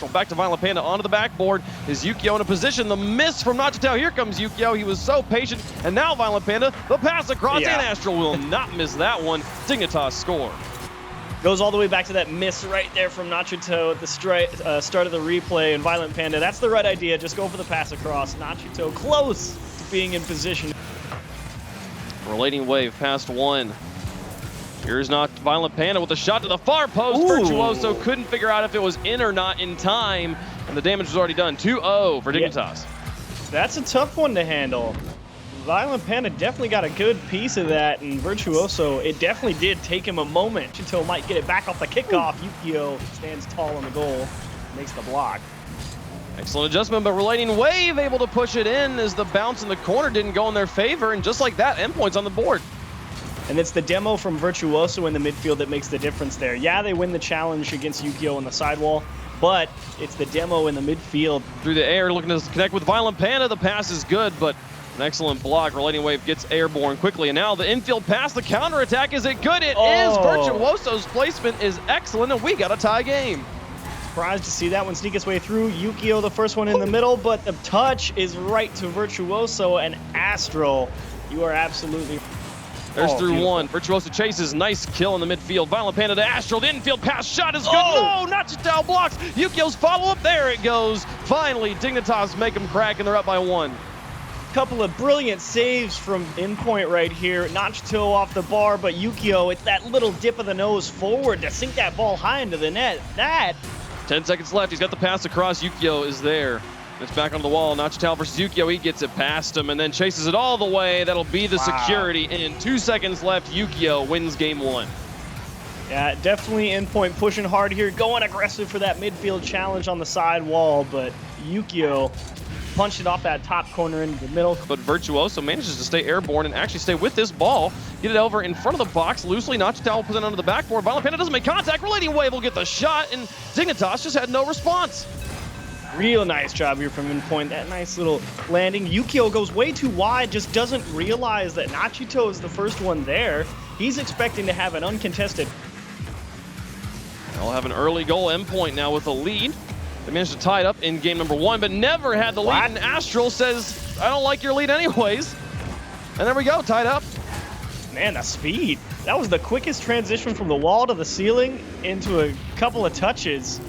Astral back to Violent Panda onto the backboard. Is Yukio in a position? The miss from Nachitao. Here comes Yukio. He was so patient. And now Violent Panda, the pass across, and Astral will not miss that one. Dignitas score. Goes all the way back to that miss right there from Nachito at the start of the replay. And Violent Panda, that's the right idea. Just go for the pass across. Nachito close to being in position. Relating wave past one. Here's not Violent Panda with a shot to the far post. Ooh. Virtuoso couldn't figure out if it was in or not in time. And the damage was already done. 2-0 for Dignitas. Yeah. That's a tough one to handle. Violent Panda definitely got a good piece of that, and Virtuoso, it definitely did take him a moment. Chito might get it back off the kickoff. Yukio stands tall on the goal, makes the block. Excellent adjustment, but Relating Wave able to push it in as the bounce in the corner didn't go in their favor, and just like that, Endpoint's on the board. And it's the demo from Virtuoso in the midfield that makes the difference there. Yeah, they win the challenge against Yukio on the sidewall, but it's the demo in the midfield. Through the air, looking to connect with Violent Panda. The pass is good, but an excellent block. Relating Wave gets airborne quickly, and now the infield pass, the counterattack. Is it good? It is. Virtuoso's placement is excellent, and we got a tie game. Surprised to see that one sneak its way through. Yukio, the first one in the middle, but the touch is right to Virtuoso, and Astral, you are absolutely... There's through beautiful. one. Virtuoso chases. Nice kill in the midfield. Violent Panda to Astral. The infield pass shot is good. No, Nachitao blocks. Yukio's follow-up. There it goes. Finally, Dignitas make them crack, and they're up by one. Couple of brilliant saves from Endpoint right here. Nachito off the bar, but Yukio, it's that little dip of the nose forward to sink that ball high into the net. 10 seconds left. He's got the pass across. Yukio is there. It's back onto the wall. Nachitao versus Yukio. He gets it past him and then chases it all the way. That'll be the security. And in 2 seconds left, Yukio wins game one. Yeah, definitely Endpoint pushing hard here, going aggressive for that midfield challenge on the side wall, but Yukio punched it off that top corner into the middle. But Virtuoso manages to stay airborne and actually stay with this ball. Get it over in front of the box loosely. Nachitao will put it onto the backboard. Violent Panda doesn't make contact. Relating Wave will get the shot, and Dignitas just had no response. Real nice job here from Endpoint. That nice little landing. Yukio goes way too wide, just doesn't realize that Nachito is the first one there. He's expecting to have an uncontested. They'll have an early goal. Endpoint now with a lead. They managed to tie it up in game number one, but never had the lead. And Astral says, I don't like your lead anyways. And there we go, tied up. Man, the speed. That was the quickest transition from the wall to the ceiling into a couple of touches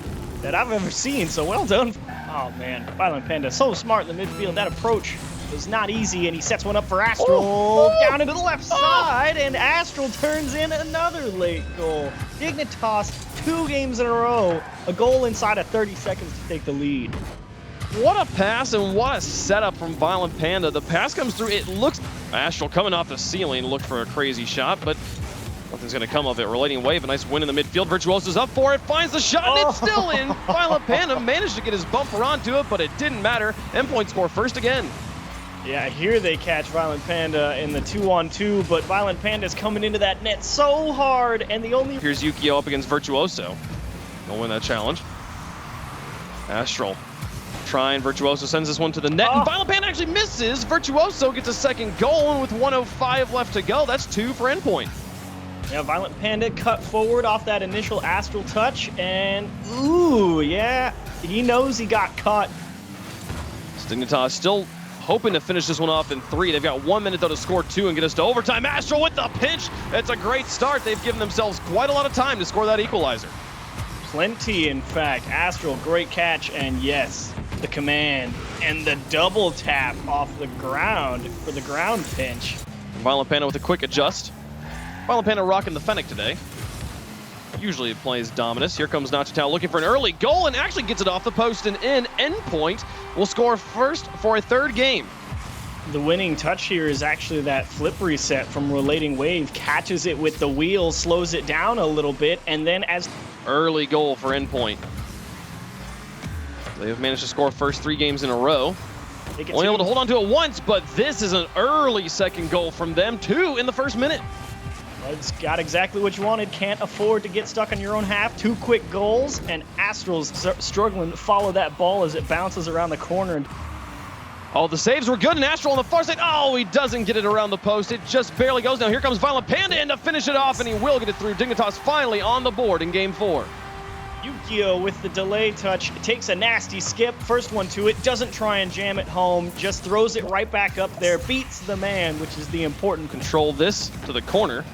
that I've ever seen, so well done. Oh man, Violent Panda, so smart in the midfield. That approach was not easy, and he sets one up for Astral. Down into the left side, and Astral turns in another late goal. Dignitas, 2 games in a row, a goal inside of 30 seconds to take the lead. What a pass and what a setup from Violent Panda. The pass comes through, it looks... Astral coming off the ceiling, looked for a crazy shot, but nothing's going to come of it. Relating Wave, a nice win in the midfield. Virtuoso's up for it, finds the shot, and it's still in. Violent Panda managed to get his bumper onto it, but it didn't matter. Endpoint score first again. Yeah, here they catch Violent Panda in the 2-on-2, but Violent Panda's coming into that net so hard, and the only... Here's Yukio up against Virtuoso. He'll win that challenge. Astral trying. Virtuoso sends this one to the net, and Violent Panda actually misses. Virtuoso gets a second goal, and with 1:05 left to go, that's 2 for Endpoint. Yeah, Violent Panda cut forward off that initial Astral touch, and ooh, yeah, he knows he got caught. Dignitas still hoping to finish this one off in 3. They've got 1 minute though to score 2 and get us to overtime. Astral with the pinch. It's a great start. They've given themselves quite a lot of time to score that equalizer. Plenty, in fact. Astral, great catch, and yes, the command and the double tap off the ground for the ground pinch. Violent Panda with a quick adjust. Violent Panda rocking the Fennec today. Usually it plays Dominus. Here comes Nachitao looking for an early goal and actually gets it off the post and in. Endpoint will score first for a 3rd game. The winning touch here is actually that flip reset from Relating Wave. Catches it with the wheel, slows it down a little bit, and then as... Early goal for Endpoint. They have managed to score first 3 games in a row. Only able to hold on to it once, but this is an early second goal from them. 2 in the first minute. It's got exactly what you wanted. Can't afford to get stuck on your own half. 2 quick goals, and Astral's struggling to follow that ball as it bounces around the corner. Oh, the saves were good, and Astral on the far side. Oh, he doesn't get it around the post. It just barely goes. Now here comes Violent Panda in to finish it off, and he will get it through. Dignitas finally on the board in game 4. Yukio with the delay touch takes a nasty skip. First one to it, doesn't try and jam it home, just throws it right back up there, beats the man, which is the important control this to the corner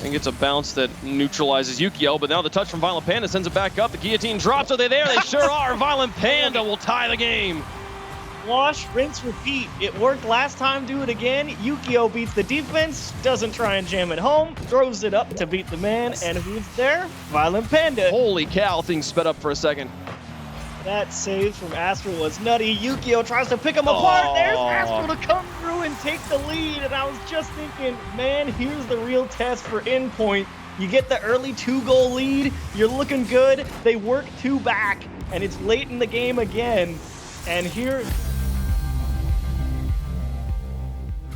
and gets a bounce that neutralizes Yukio, but now the touch from Violent Panda sends it back up. The guillotine drops. Are they there? They sure are. Violent Panda will tie the game. Wash, rinse, repeat. It worked last time, do it again. Yukio beats the defense, doesn't try and jam it home, throws it up to beat the man, and who's there? Violent Panda. Holy cow, things sped up for a second. That save from Astral was nutty. Yukio tries to pick him apart. There's Astral to come through and take the lead, and I was just thinking, man, here's the real test for Endpoint. You get the early 2-goal lead, you're looking good, they work 2 back, and it's late in the game again, and here...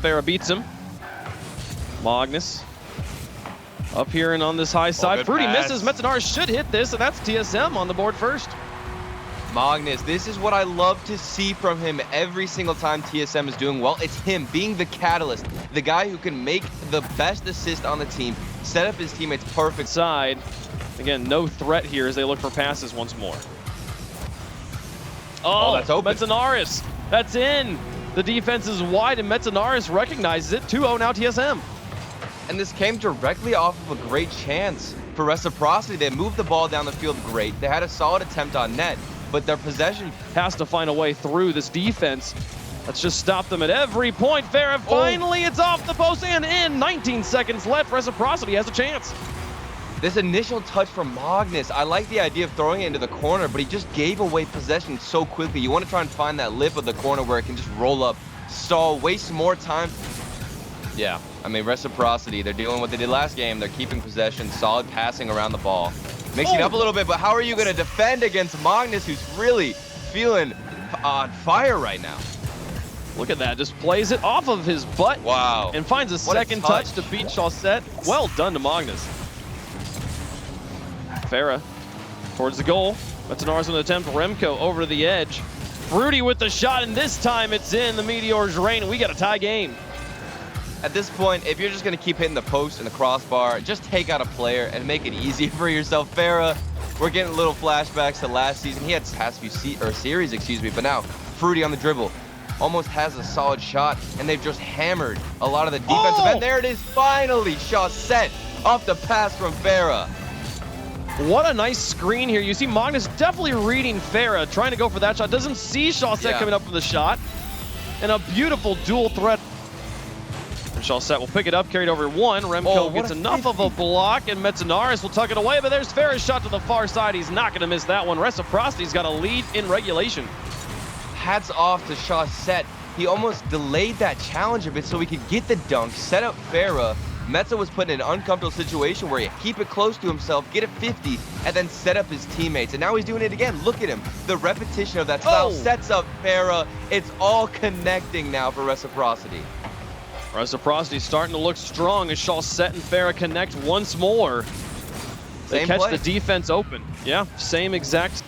Farah beats him. Magnus up here and on this high side. Fruity misses. Metzenaris should hit this, and that's TSM on the board first. Magnus, this is what I love to see from him every single time TSM is doing well. It's him being the catalyst, the guy who can make the best assist on the team, set up his teammates perfect. Side. Again, no threat here as they look for passes once more. Oh, that's open. Metzenaris. That's in. The defense is wide, and Metzenaris recognizes it. 2-0 now TSM. And this came directly off of a great chance for Reciprocity. They moved the ball down the field great. They had a solid attempt on net, but their possession has to find a way through this defense. Let's just stop them at every point. Farah, finally, it's off the post and in. 19 seconds left. Reciprocity has a chance. This initial touch from Magnus, I like the idea of throwing it into the corner, but he just gave away possession so quickly. You want to try and find that lip of the corner where it can just roll up, stall, waste more time. Yeah, I mean, Reciprocity, they're doing what they did last game. They're keeping possession, solid passing around the ball. Mixing it up a little bit, but how are you going to defend against Magnus, who's really feeling on fire right now? Look at that, just plays it off of his butt. Wow. And finds a second touch to beat Chaussette. Well done to Magnus. Farah towards the goal. Metzenaris on the attempt. Remco over to the edge. Fruity with the shot, and this time it's in. The Meteor's rain, and we got a tie game. At this point, if you're just going to keep hitting the post and the crossbar, just take out a player and make it easy for yourself. Farah, we're getting little flashbacks to last season. He had past few series, but now Fruity on the dribble. Almost has a solid shot, and they've just hammered a lot of the defensive end. There it is, finally, Chaussette off the pass from Farah. What a nice screen here. You see Magnus definitely reading Farah, trying to go for that shot. Doesn't see Chaussette coming up for the shot. And a beautiful dual threat. And Chaussette will pick it up, carried over 1. Remco gets enough of a block, and Metzenaris will tuck it away, but there's Farah's shot to the far side. He's not going to miss that one. Reciprocity's got a lead in regulation. Hats off to Chaussette. He almost delayed that challenge a bit so he could get the dunk, set up Farah. Metza was put in an uncomfortable situation where he keep it close to himself, get it 50, and then set up his teammates. And now he's doing it again. Look at him. The repetition of that style sets up Farah. It's all connecting now for Reciprocity. Reciprocity starting to look strong as Chaussette and Farah connect once more. They catch the defense open. Yeah, same exact.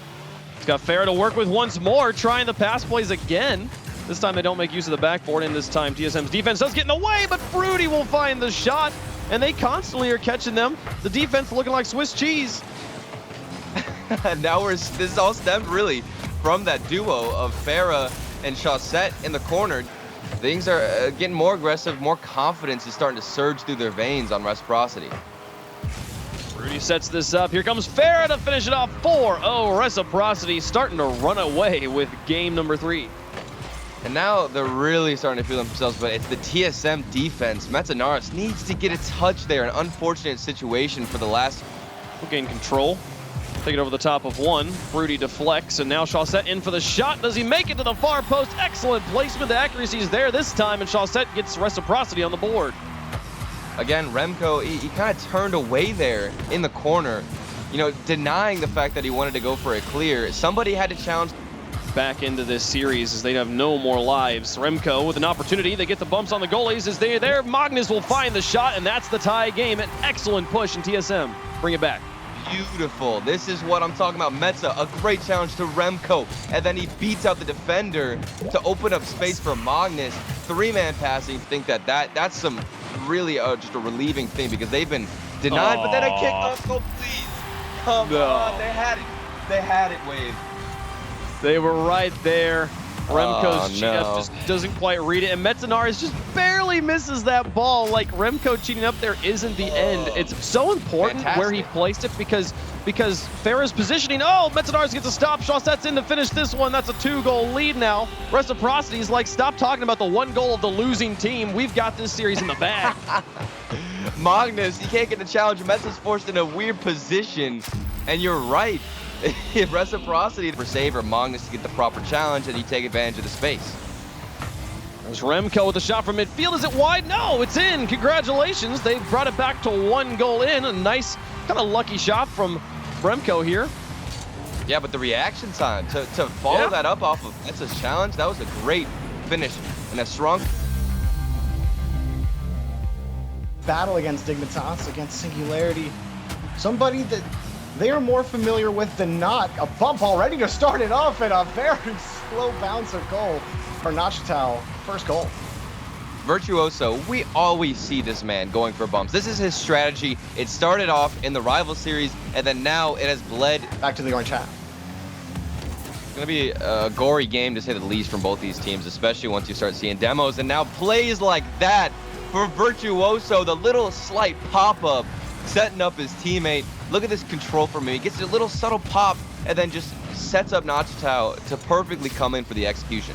It's got Farah to work with once more, trying the pass plays again. This time they don't make use of the backboard, and this time TSM's defense does get in the way, but Fruity will find the shot, and they constantly are catching them. The defense looking like Swiss cheese. Now this all stemmed really from that duo of Farah and Chaussette in the corner. Things are getting more aggressive, more confidence is starting to surge through their veins on Reciprocity. Fruity sets this up. Here comes Farah to finish it off. 4-0. Reciprocity starting to run away with game number 3. And now they're really starting to feel themselves, but it's the TSM defense. Metzenaris needs to get a touch there. An unfortunate situation for the last. We'll gain control. Take it over the top of 1. Fruity deflects, and now Chaussette in for the shot. Does he make it to the far post? Excellent placement. The accuracy is there this time, and Chaussette gets Reciprocity on the board. Again, Remco, he kind of turned away there in the corner, you know, denying the fact that he wanted to go for a clear. Somebody had to challenge. Back into this series as they have no more lives. Remco with an opportunity. They get the bumps on the goalies as they're there. Magnus will find the shot, and that's the tie game. An excellent push in TSM. Bring it back. Beautiful. This is what I'm talking about. Metza, a great challenge to Remco, and then he beats out the defender to open up space for Magnus. 3-man passing. Think that's some really just a relieving thing because they've been denied, but then a kick off goal, please. Come No. on, they had it. They had it, Wave. They were right there. Remco's no. just doesn't quite read it, and Metzenaris just barely misses that ball. Like, Remco cheating up there isn't the end. It's so important where he placed it because Farah's positioning. Oh, Metzenaris gets a stop. Chaussets in to finish this one. That's a 2-goal lead now. Reciprocity is like, stop talking about the 1 goal of the losing team. We've got this series in the bag. Magnus, you can't get the challenge. Metz is forced in a weird position, and you're right. Reciprocity for save or Magnus to get the proper challenge, and you take advantage of the space. There's Remco with a shot from midfield. Is it wide? No, it's in. Congratulations. They brought it back to 1 goal in. A nice, kind of lucky shot from Remco here. Yeah, but the reaction time to follow that up off of Metz's challenge, that was a great finish and a strong battle against Dignitas, against Singularity. Somebody that they are more familiar with than not. A bump already to start it off, and a very slow bouncer goal for Nachitao. First goal. Virtuoso, we always see this man going for bumps. This is his strategy. It started off in the rival series, and then now it has bled Back to the orange hat. It's going to be a gory game, to say the least, from both these teams, especially once you start seeing demos. And now plays like that for Virtuoso, the little slight pop-up, setting up his teammate. Look at this control from him. He gets a little subtle pop and then just sets up Nachitao to perfectly come in for the execution.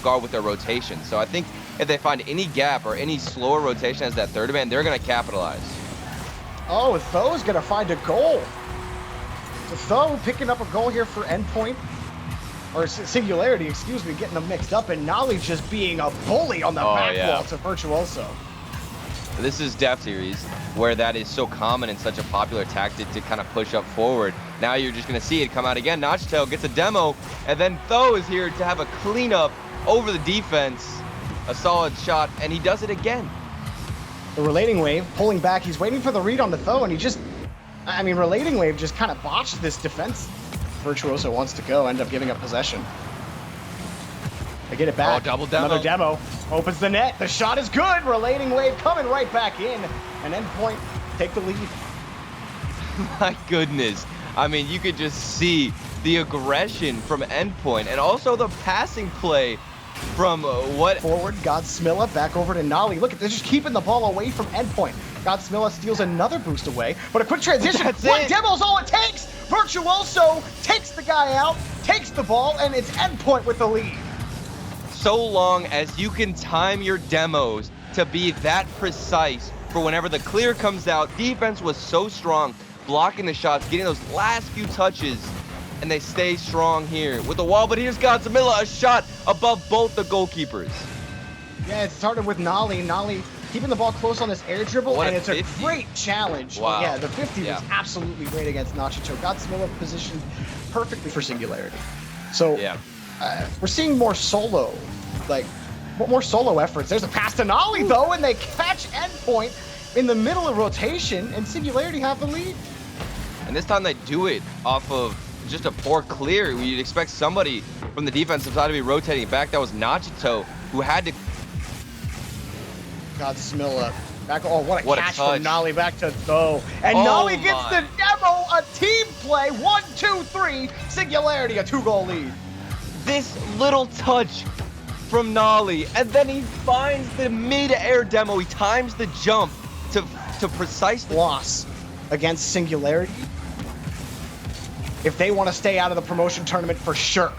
Guard with their rotation. So I think if they find any gap or any slower rotation as that third man, they're going to capitalize. Oh, Tho's going to find a goal. So Tho picking up a goal here for Endpoint. Or Singularity, excuse me, getting them mixed up. And Nolly just being a bully on the back wall to Virtuoso. This is Def Series, where that is so common and such a popular tactic to kind of push up forward. Now you're just going to see it come out again. Nachitao gets a demo, and then Tho is here to have a cleanup over the defense. A solid shot, and he does it again. The Relating Wave pulling back. He's waiting for the read on the Tho, and he just... I mean, Relating Wave just kind of botched this defense. Virtuoso wants to go, end up giving up possession. They get it back. Oh, double demo. Another demo. Opens the net. The shot is good. Relating Wave coming right back in. And Endpoint take the lead. My goodness. I mean, you could just see the aggression from Endpoint and also the passing play from what... Forward, Godsmilla back over to Nolly. Look, they're just keeping the ball away from Endpoint. Godsmilla steals another boost away, but a quick transition. One demo's all it takes. Virtuoso takes the guy out, takes the ball, and it's Endpoint with the lead. So long as you can time your demos to be that precise for whenever the clear comes out. Defense was so strong, blocking the shots, getting those last few touches, and they stay strong here with the wall. But here's Godzilla, a shot above both the goalkeepers. Yeah, it started with Nolly. Nolly keeping the ball close on this air dribble, and it's 50. a great challenge. Wow. Yeah, the 50 was absolutely great against Nachitao. Godzilla positioned perfectly for Singularity. So we're seeing more solo, more solo efforts. There's a pass to Nolly, though, and they catch Endpoint in the middle of rotation, and Singularity have the lead. And this time they do it off of just a poor clear. You'd expect somebody from the defensive side to be rotating back. That was Nachitao, who had to... Godsmilla back. Oh, what a catch touch from Nolly back to Tho. And Nolly gets the demo, a team play. 1, 2, 3. Singularity, a 2-goal lead. This little touch from Nolly, and then he finds the mid-air demo. He times the jump to precisely... Loss against Singularity. If they want to stay out of the promotion tournament for sure.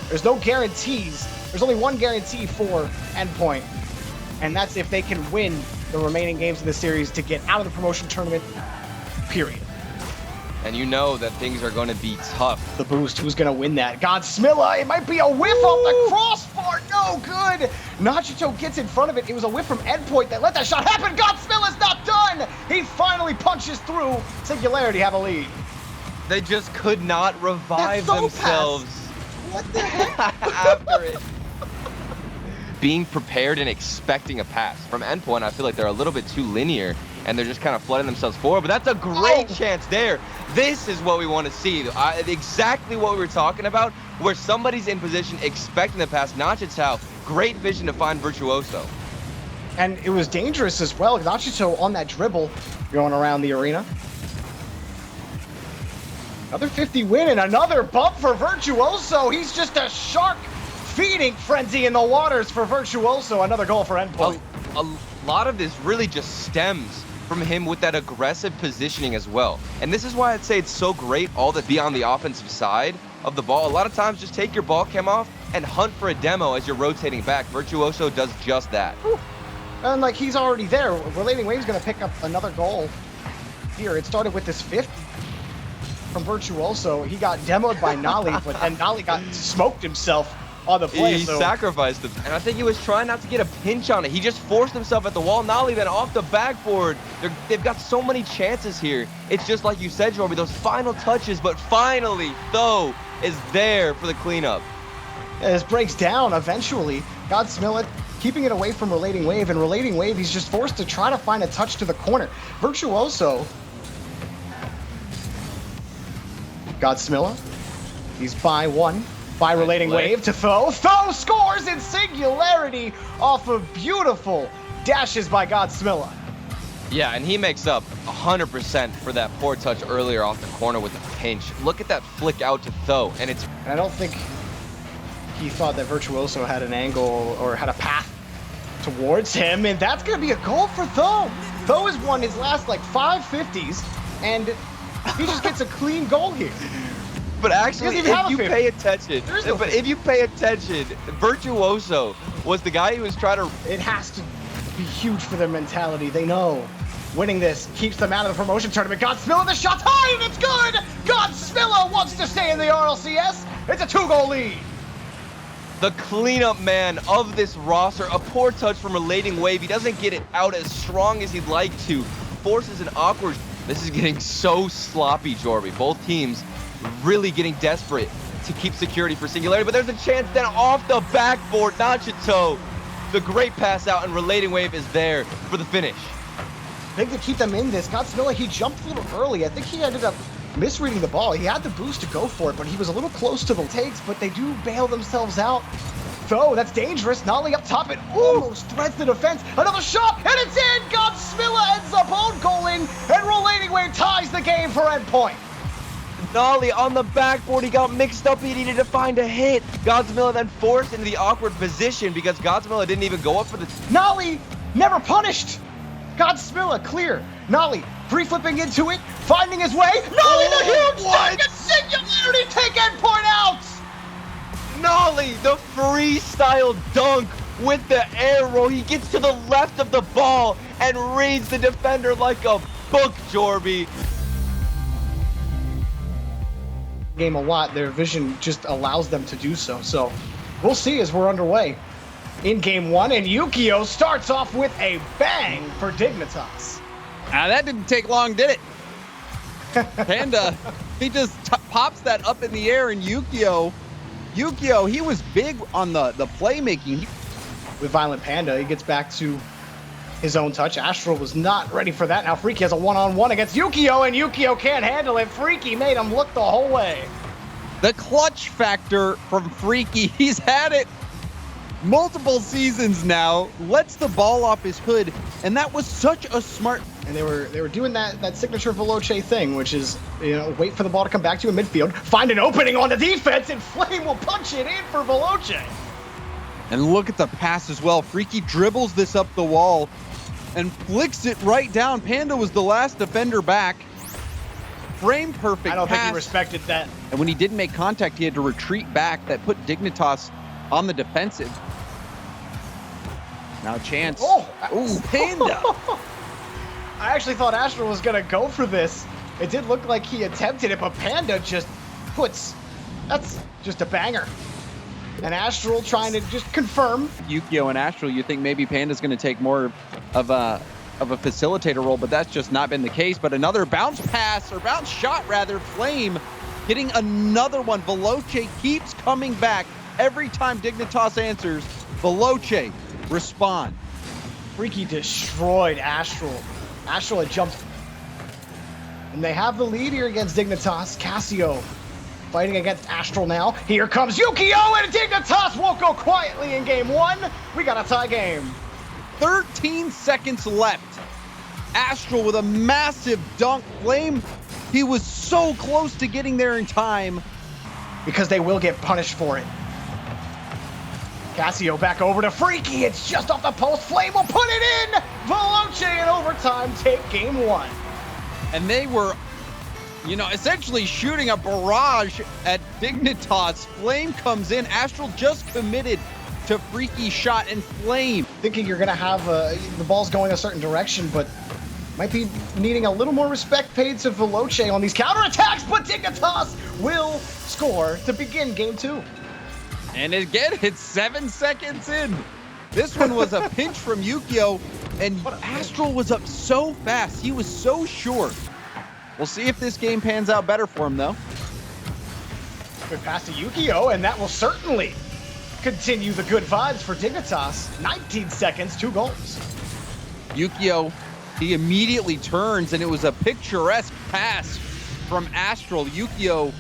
There's no guarantees. There's only one guarantee for Endpoint, and that's if they can win the remaining games of the series to get out of the promotion tournament, period. And you know that things are going to be tough. The boost, who's going to win that? Godsmilla, it might be a whiff off the crossbar. No good. Nachitao gets in front of it. It was a whiff from Endpoint that let that shot happen. Godsmilla's not done. He finally punches through. Singularity have a lead. They just could not revive themselves. What the heck? After it. Being prepared and expecting a pass. From Endpoint, I feel like they're a little bit too linear, and they're just kind of flooding themselves forward. But that's a great chance there. This is what we want to see. Exactly what we were talking about, where somebody's in position expecting the pass. Nachitao, great vision to find Virtuoso. And it was dangerous as well. Nachitao on that dribble going around the arena. Another 50 win and another bump for Virtuoso. He's just a shark feeding frenzy in the waters for Virtuoso. Another goal for Endpoint. A lot of this really just stems from him with that aggressive positioning as well. And this is why I'd say it's so great all to be on the offensive side of the ball. A lot of times just take your ball cam off and hunt for a demo as you're rotating back. Virtuoso does just that. Whew. And like he's already there. Relating Wave's gonna pick up another goal here. It started with this 50 from Virtuoso. He got demoed by Nolly, but then Nolly got smoked himself on the play. He sacrificed him. And I think he was trying not to get a pinch on it. He just forced himself at the wall. Nolly then off the backboard. They've got so many chances here. It's just like you said, Jorby, those final touches, but finally, Tho is there for the cleanup. This breaks down eventually. Godsmilla keeping it away from Relating Wave, and Relating Wave, he's just forced to try to find a touch to the corner. Virtuoso. Godsmilla. He's by one. By Relating Wave to Tho. Tho scores in Singularity off of beautiful dashes by Godsmilla. Yeah, and he makes up 100% for that poor touch earlier off the corner with a pinch. Look at that flick out to Tho, and it's... I don't think he thought that Virtuoso had an angle or had a path towards him, and that's going to be a goal for Tho. Tho has won his last like 5 50s, and he just gets a clean goal here. But actually, if you pay attention, Virtuoso was the guy who was trying to... It has to be huge for their mentality. They know winning this keeps them out of the promotion tournament. Godsmilla, the shot's high, and it's good! Godsmilla wants to stay in the RLCS. It's a 2-goal lead. The cleanup man of this roster, a poor touch from Relating Wave. He doesn't get it out as strong as he'd like to. Forces an awkward... This is getting so sloppy, Jorby. Both teams really getting desperate to keep security for Singularity, but there's a chance then off the backboard, Nachito. The great pass out, and Relating Wave is there for the finish. Big to keep them in this. Godsmilla, he jumped a little early. I think he ended up misreading the ball. He had the boost to go for it, but he was a little close to the takes, but they do bail themselves out. Tho, that's dangerous. Nolly up top, it almost threads the defense. Another shot, and it's in! Godsmilla ends up own goaling, and Relating Wave ties the game for Endpoint. Nolly on the backboard, he got mixed up, he needed to find a hit. Godsmilla then forced into the awkward position because Godsmilla didn't even go up for the... Nolly never punished. Godsmilla clear. Nolly free-flipping into it, finding his way. Nolly the huge dunk, and Singularity take Endpoint out. Nolly, the freestyle dunk with the air roll. He gets to the left of the ball and reads the defender like a book, Jorby. Game a lot, their vision just allows them to do so. So we'll see as we're underway in game 1, and Yukio starts off with a bang for Dignitas. That didn't take long, did it? Panda, he just pops that up in the air, and Yukio, he was big on the playmaking. With Violent Panda, he gets back to his own touch. Astral was not ready for that. Now Freaky has a one-on-one against Yukio, and Yukio can't handle it. Freaky made him look the whole way. The clutch factor from Freaky, he's had it multiple seasons now, lets the ball off his hood, and that was such a smart... And they were doing that signature Veloce thing, which is, you know, wait for the ball to come back to you in midfield, find an opening on the defense, and Flame will punch it in for Veloce. And look at the pass as well. Freaky dribbles this up the wall and flicks it right down. Panda was the last defender back. Frame perfect I don't pass. think he respected that. And when he didn't make contact, he had to retreat back. That put Dignitas on the defensive. Now chance. Ooh, Panda. I actually thought Astral was going to go for this. It did look like he attempted it, but Panda just puts... That's just a banger. And Astral trying to just confirm. Yukio and Astral, you think maybe Panda's going to take more of a facilitator role, but that's just not been the case. But another bounce pass, or bounce shot rather, Flame getting another one. Veloce keeps coming back. Every time Dignitas answers, Veloce respond. Freaky destroyed Astral. Astral had jumped. And they have the lead here against Dignitas. Cassio fighting against Astral now. Here comes Yukio, and Dignitas won't go quietly in game 1. We got a tie game. 13 seconds left. Astral with a massive dunk. Flame He was so close to getting there in time. Because they will get punished for it. Casio back over to Freaky. It's just off the post. Flame will put it in. Veloce in overtime take game 1. And they were, you know, essentially shooting a barrage at Dignitas. Flame comes in. Astral just committed to Freaky shot and Flame. Thinking you're going to have the ball's going a certain direction, but might be needing a little more respect paid to Veloce on these counterattacks, but Dignitas will score to begin game 2. And again, it's 7 seconds in. This one was a pinch from Yukio, and Astral was up so fast. He was so sure. We'll see if this game pans out better for him, though. Good pass to Yukio, and that will certainly continue the good vibes for Dignitas. 19 seconds, 2 goals. Yukio, he immediately turns, and it was a picturesque pass from Astral. Yukio.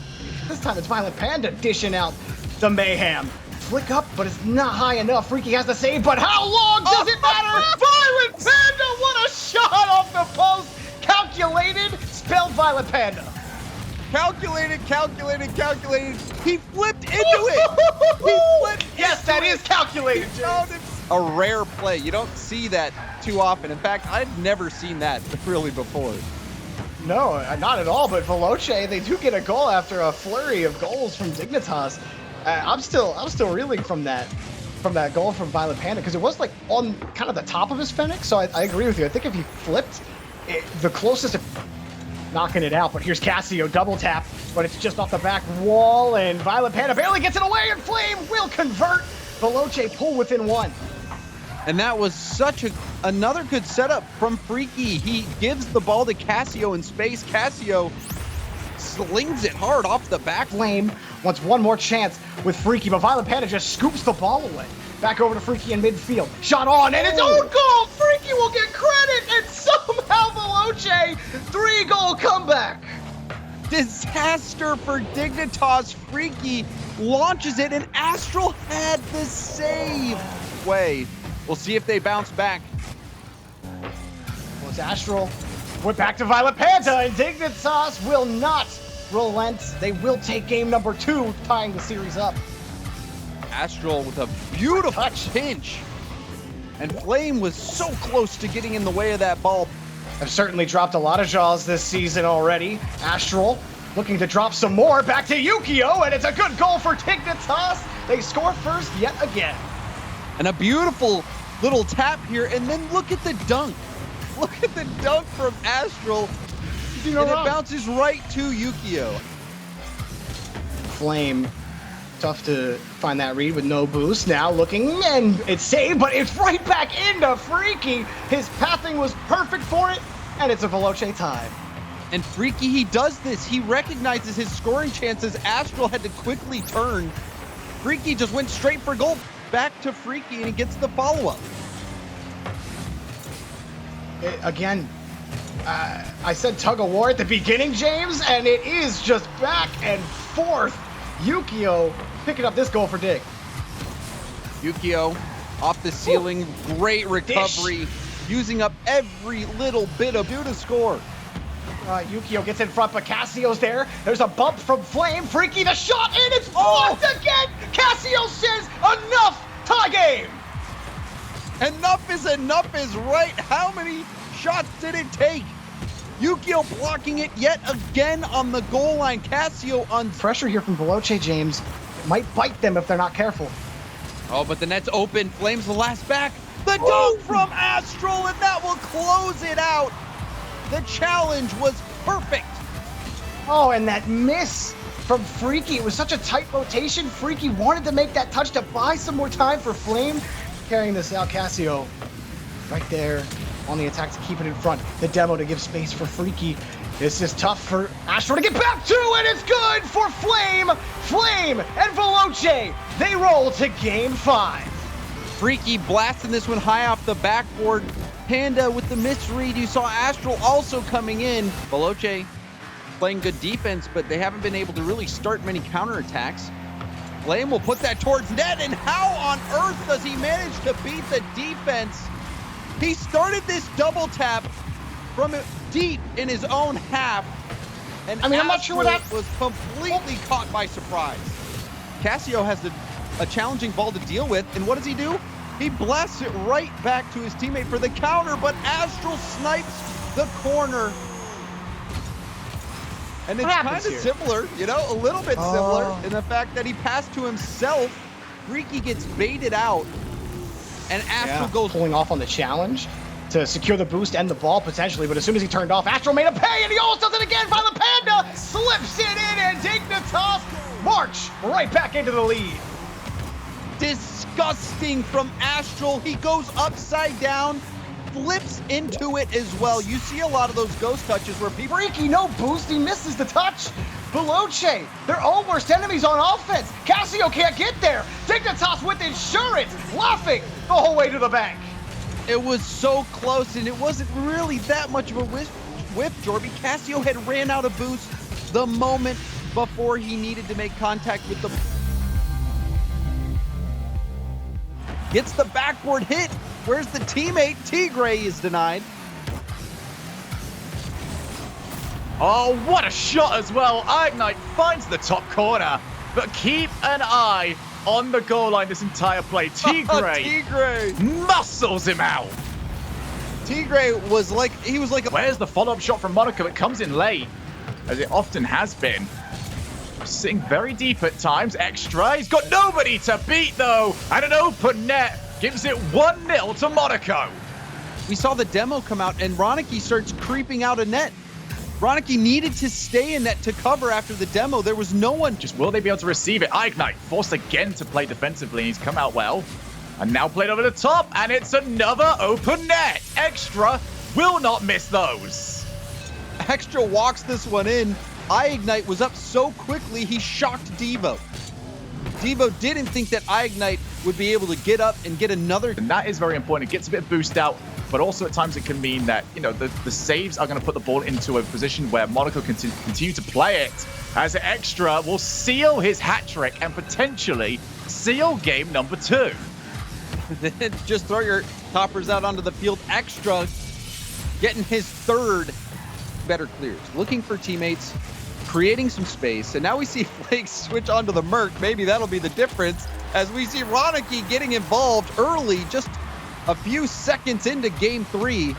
This time it's Violent Panda dishing out the mayhem. Flick up, but it's not high enough. Freaky has to save, but how long does it matter? Violent Panda, what a shot off the post. Calculated, spelled Violent Panda. Calculated. He flipped into it. Yes, that is calculated, James. A rare play. You don't see that too often. In fact, I've never seen that really before. No, not at all, but Veloce, they do get a goal after a flurry of goals from Dignitas. I'm still reeling from that goal from Violent Panda, because it was like on kind of the top of his Fennec, so I agree with you. I think if he flipped, the closest to knocking it out, but here's Casio, double tap, but it's just off the back wall, and Violent Panda barely gets it away, and Flame will convert. Veloce pull within 1. And that was such another good setup from Freaky. He gives the ball to Casio in space. Casio slings it hard off the back. Flame wants one more chance with Freaky, but Violent Panda just scoops the ball away. Back over to Freaky in midfield. Shot on, and it's own goal! Freaky will get credit, and somehow Veloce, 3-goal comeback. Disaster for Dignitas. Freaky launches it, and Astral had the save. We'll see if they bounce back. Well, it's Astral. We're back to Violent Panda, and Dignitas will not relent. They will take game number 2, tying the series up. Astral with a beautiful pinch. And Flame was so close to getting in the way of that ball. I've certainly dropped a lot of jaws this season already. Astral looking to drop some more. Back to Yukio, and it's a good goal for Dignitas. They score first yet again. And a beautiful little tap here, and then look at the dunk. Look at the dunk from Astral, and it bounces right to Yukio. Flame, tough to find that read with no boost. Now looking, and it's saved, but it's right back into Freaky. His pathing was perfect for it, and it's a Veloce tie. And Freaky, he does this. He recognizes his scoring chances. Astral had to quickly turn. Freaky just went straight for goal. Back to Freaky, and he gets the follow-up. Again, I said tug of war at the beginning, James, and it is just back and forth. Yukio picking up this goal for Dig. Yukio off the ceiling, great recovery, using up every little bit of due to score. Yukio gets in front, but Casio's there. There's a bump from Flame. Freaky the shot, and it's blocked again. Casio says enough. Tie game. Enough is right. How many shots did it take? Yukio blocking it yet again on the goal line. Casio on pressure here from Veloce, James. It might bite them if they're not careful. Oh, but the net's open. Flames the last back. The dunk from Astral, and that will close it out. The challenge was perfect. Oh, and that miss from Freaky. It was such a tight rotation. Freaky wanted to make that touch to buy some more time for Flame. Carrying this out, Casio right there on the attack to keep it in front. The demo to give space for Freaky. This is tough for Astro to get back to, and it's good for Flame. Flame and Veloce, they roll to game 5. Freaky blasting this one high off the backboard. Panda with the misread. You saw Astral also coming in. Veloce playing good defense, but they haven't been able to really start many counterattacks. Flame will put that towards net, and how on earth does he manage to beat the defense? He started this double tap from deep in his own half, And I mean, I'm not sure what Astro was completely caught by surprise. Cassio has a challenging ball to deal with, and what does he do? He blasts it right back to his teammate for the counter, but Astral snipes the corner. And it's kind of similar, you know, a little bit similar in the fact that he passed to himself. Freaky gets baited out, and Astral goes pulling off on the challenge to secure the boost and the ball potentially, but as soon as he turned off, Astral made a pay, and he almost does it again. Violent Panda slips it in, and Dignitas march right back into the lead. Disgusting from Astral. He goes upside down, flips into it as well. You see a lot of those ghost touches where people... Freaky, no boost, he misses the touch. Veloce, their own worst enemies on offense. Cassio can't get there. Dignitas with insurance, laughing the whole way to the bank. It was so close, and it wasn't really that much of a whiff, Jorby. Cassio had ran out of boost the moment before he needed to make contact with the... Gets the backboard hit. Where's the teammate? Tigre is denied. Oh, what a shot as well. Ignite finds the top corner, but keep an eye on the goal line this entire play. Tigre muscles him out. Tigre was like, Where's the follow-up shot from Monaco? It comes in late, as it often has been. Sitting very deep at times. Extra. He's got nobody to beat, though. And an open net gives it 1-0 to Monaco. We saw the demo come out, and Ronicky starts creeping out a net. Ronicky needed to stay in net to cover after the demo. There was no one. Just will they be able to receive it? Ignite forced again to play defensively. He's come out well. And now played over the top, and it's another open net. Extra will not miss those. Extra walks this one in. iGnite was up so quickly, he shocked Devo. Devo didn't think that iGnite would be able to get up and get another. And that is very important. It gets a bit of boost out, but also at times it can mean that, you know, the saves are going to put the ball into a position where Monaco can continue to play it, as Extra will seal his hat trick and potentially seal game number 2. Then just throw your toppers out onto the field. Extra getting his 3rd better clears, looking for teammates, creating some space, and now we see Flake switch onto the Merc. Maybe that'll be the difference, as we see Ronicky getting involved early, just a few seconds into game 3,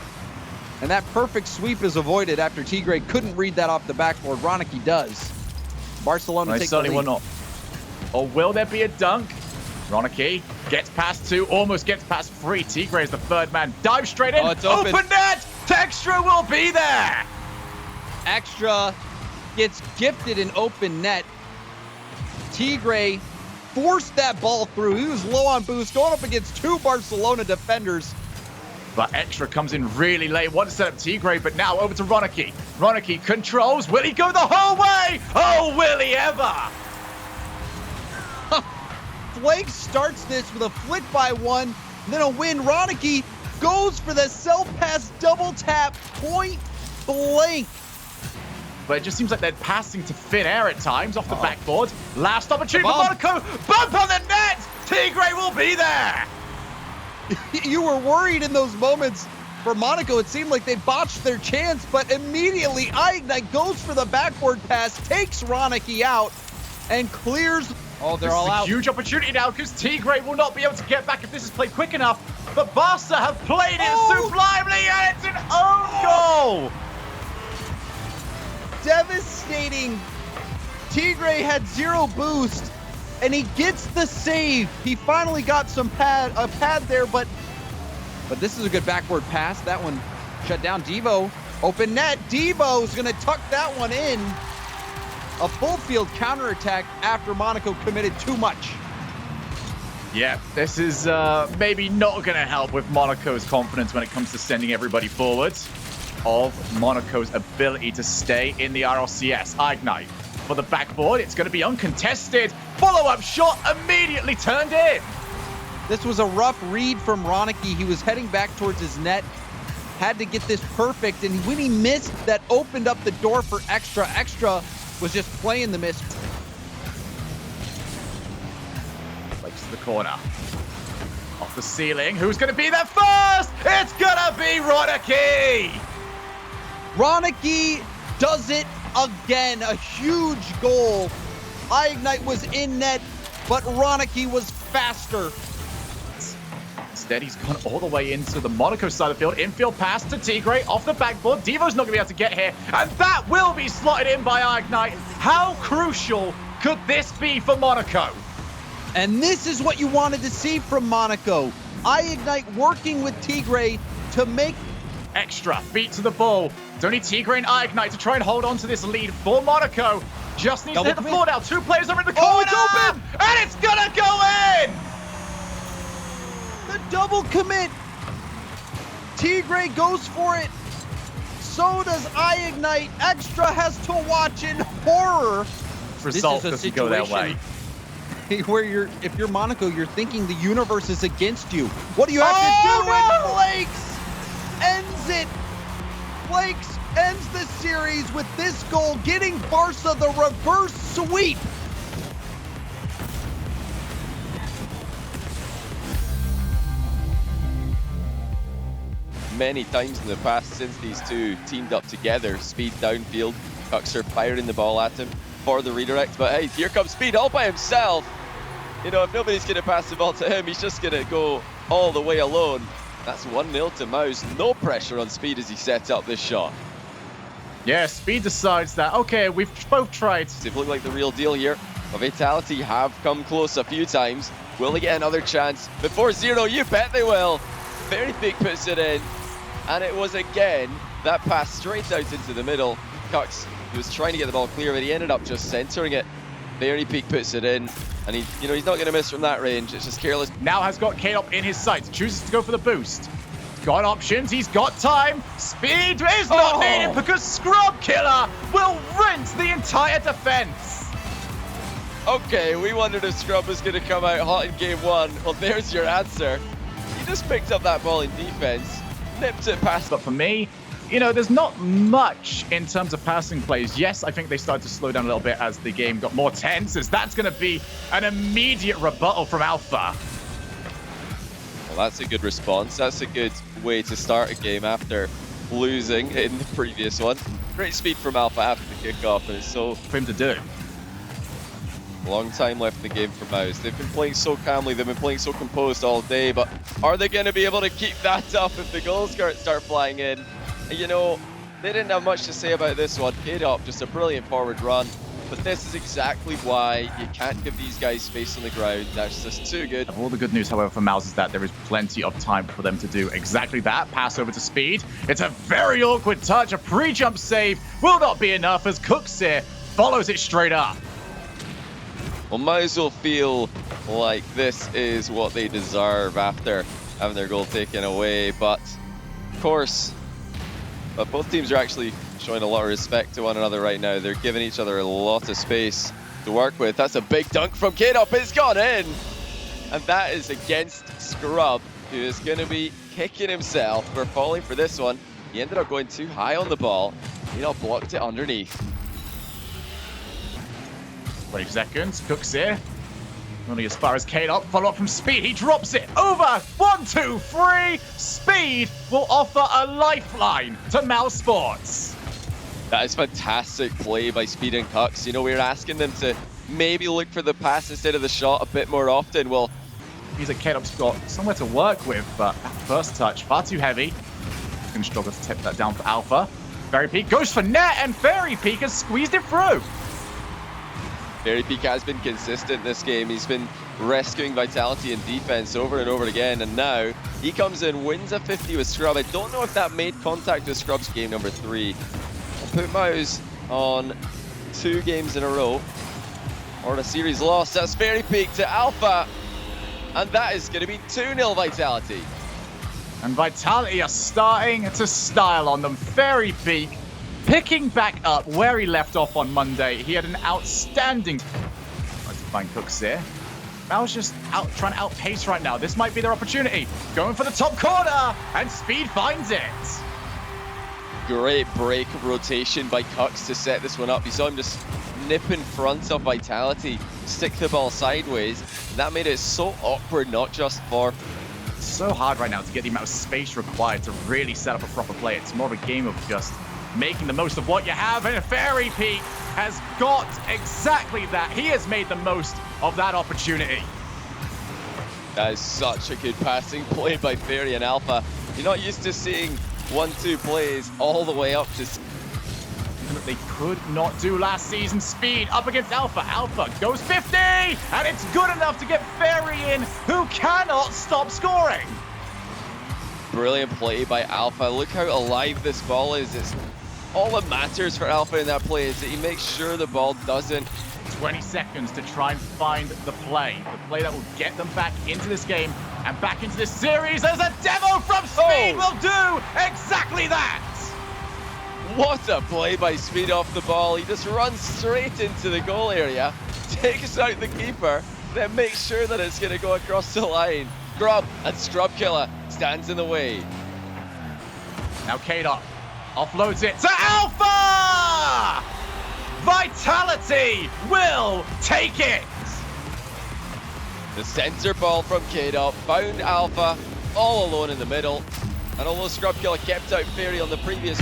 and that perfect sweep is avoided after Tigre couldn't read that off the backboard. Ronicky does. Barcelona takes the lead. Will not. Or will there be a dunk? Ronicky gets past 2, almost gets past 3. Tigre is the 3rd man. Dive straight in. It's open. Open net. Extra will be there. Extra gets gifted an open net. Tigre forced that ball through. He was low on boost, going up against 2 Barcelona defenders. But Extra comes in really late. Wants to set up Tigre, but now over to Ronicky. Ronicky controls. Will he go the whole way? Oh, will he ever? Flake starts this with a flick by 1, then a win. Ronicky goes for the self-pass double tap, point blank. But it just seems like they're passing to thin air at times off the backboard. Last opportunity for Monaco. Bump on the net. Tigre will be there. You were worried in those moments for Monaco. It seemed like they botched their chance, but immediately iGnite goes for the backboard pass, takes Ronicky out, and clears. Oh, they're all out. A huge opportunity now, because Tigre will not be able to get back if this is played quick enough. But Barca have played it sublimely, and it's an own goal. Devastating. Tigre had 0 boost, and he gets the save. He finally got some pad there, but this is a good backboard pass. That one shut down. Devo, open net. Devo's gonna tuck that one in. A full field counterattack after Monaco committed too much. Yeah, this is maybe not going to help with Monaco's confidence when it comes to sending everybody forwards. Of Monaco's ability to stay in the RLCS. Ignite for the backboard. It's going to be uncontested. Follow-up shot immediately turned in. This was a rough read from Ronicky. He was heading back towards his net. Had to get this perfect, and when he missed, that opened up the door for Extra. Extra was just playing the miss. Likes the corner. Off the ceiling. Who's going to be there first? It's going to be Ronicky. Ronicky does it again. A huge goal. iGnite was in net, but Ronicky was faster. Instead, he's gone all the way into the Monaco side of the field. Infield pass to Tigre off the backboard. Devo's not going to be able to get here, and that will be slotted in by iGnite. How crucial could this be for Monaco? And this is what you wanted to see from Monaco. iGnite working with Tigre to make Extra feet to the ball. It's only Tigre and iGnite to try and hold on to this lead for Monaco. Just needs to hit the floor now. 2 players are in the corner. It's open! And it's gonna go in! the double commit. Tigre goes for it. So does iGnite. Extra has to watch in horror. Result doesn't go their way. Where if you're Monaco, you're thinking the universe is against you. What do you have to do? And Flakes ends it. Flakes ends the series with this goal, getting Barca the reverse sweep. Many times in the past since these two teamed up together, Speed downfield, Cuxer firing the ball at him for the redirect, but hey, here comes Speed all by himself. You know, if nobody's going to pass the ball to him, he's just going to go all the way alone. That's 1-0 to Mouse. No pressure on Speed as he sets up this shot. Yeah, Speed decides that, okay, we've both tried. They've looked like the real deal here. But Vitality have come close a few times. Will they get another chance before 0? You bet they will. Very Big puts it in. And it was again that pass straight out into the middle. Cux, he was trying to get the ball clear, but he ended up just centering it. Very Peak puts it in, and he's not going to miss from that range. It's just careless. Now has got K-Op in his sights. Chooses to go for the boost. He's got options. He's got time. Speed is not needed because Scrub Killer will rinse the entire defense. Okay, we wondered if Scrub was going to come out hot in game 1. Well, there's your answer. He just picked up that ball in defense, nipped it past. But for me, you know, there's not much in terms of passing plays. Yes, I think they started to slow down a little bit as the game got more tense, as that's going to be an immediate rebuttal from Alpha. Well, that's a good response. That's a good way to start a game after losing in the previous one. Great speed from Alpha after the kickoff, and it's so For him to do. long time left in the game for Mouse. They've been playing so calmly, they've been playing so composed all day, but are they going to be able to keep that up if the goals start flying in? You know, they didn't have much to say about this one. K-Dop, just a brilliant forward run, but this is exactly why you can't give these guys space on the ground. That's just too good. All the good news, however, for Mouse is that there is plenty of time for them to do exactly that. Pass over to Speed. It's a very awkward touch. A pre-jump save will not be enough as Cuxer follows it straight up. Well, Mouse will feel like this is what they deserve after having their goal taken away, but of course, both teams are actually showing a lot of respect to one another right now. They're giving each other a lot of space to work with. That's a big dunk from K-Dop. It's gone in, and that is against Scrub, who is going to be kicking himself for falling for this one. He ended up going too high on the ball. K-Dop blocked it underneath. 20 seconds. Cuxer. Only as far as K-Dop. Follow up from Speed. He drops it over. 1, 2, 3. Speed will offer a lifeline to Mousesports. That is fantastic play by Speed and Cux. You know, we were asking them to maybe look for the pass instead of the shot a bit more often. Well, He's a K-Dop's got somewhere to work with, but that first touch, far too heavy. He's going to struggle to tip that down for Alpha. Fairy Peak goes for net, and Fairy Peak has squeezed it through. Fairy Peak has been consistent this game. He's been rescuing Vitality in defense over and over again, and now he comes in, wins a 50 with Scrub. I don't know if that made contact with Scrub's game number 3. I'll put Mouse on 2 games in a row, or a series loss. That's Fairy Peak to Alpha, and that is going to be 2-0 Vitality. And Vitality are starting to style on them. Fairy Peak picking back up where he left off on Monday. He had an outstanding... Trying to find Cooks here. Mal's just trying to outpace right now. This might be their opportunity. Going for the top corner, and Speed finds it. Great break rotation by Cux to set this one up. You saw him just nip in front of Vitality, stick the ball sideways. That made it so awkward, not just for... It's so hard right now to get the amount of space required to really set up a proper play. It's more of a game of just making the most of what you have, and Fairy Peak has got exactly that. He has made the most of that opportunity. That is such a good passing play by Fairy and Alpha. You're not used to seeing 1-2 plays all the way up to... That they could not do last season. Speed up against Alpha. Alpha goes 50, and it's good enough to get Fairy in, who cannot stop scoring. Brilliant play by Alpha. Look how alive this ball is. It's all that matters for Alpha in that play is that he makes sure the ball doesn't. 20 seconds to try and find the play that will get them back into this game and back into this series. As a demo from Speed will do exactly that. What a play by Speed off the ball. He just runs straight into the goal area, takes out the keeper, then makes sure that it's going to go across the line. Grub and Scrub Killer stands in the way. Now K-Dot offloads it to Alpha! Vitality will take it! The center ball from K-Dot found Alpha all alone in the middle. And although Scrub Killer kept out Fairy on the previous...